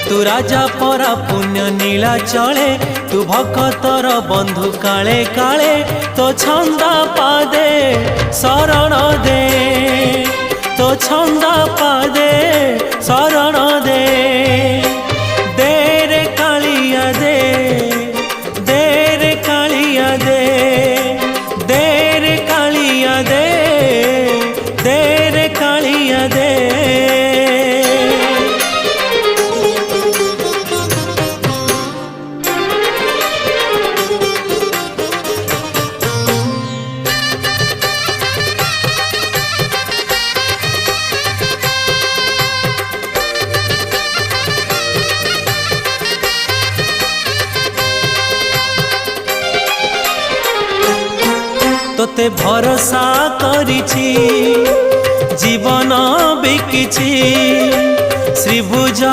तू राजा परा पुण्य नीला चले तू भक्तर बंधु काले काले तो छंदा पादे शरण दे तो छंदा पादे शरण दे रे कालिया दे रे कालिया दे रे कालिया दे रे कालिया दे। तोते भरोसा करिछि जीवन बिकिछि श्रीभुज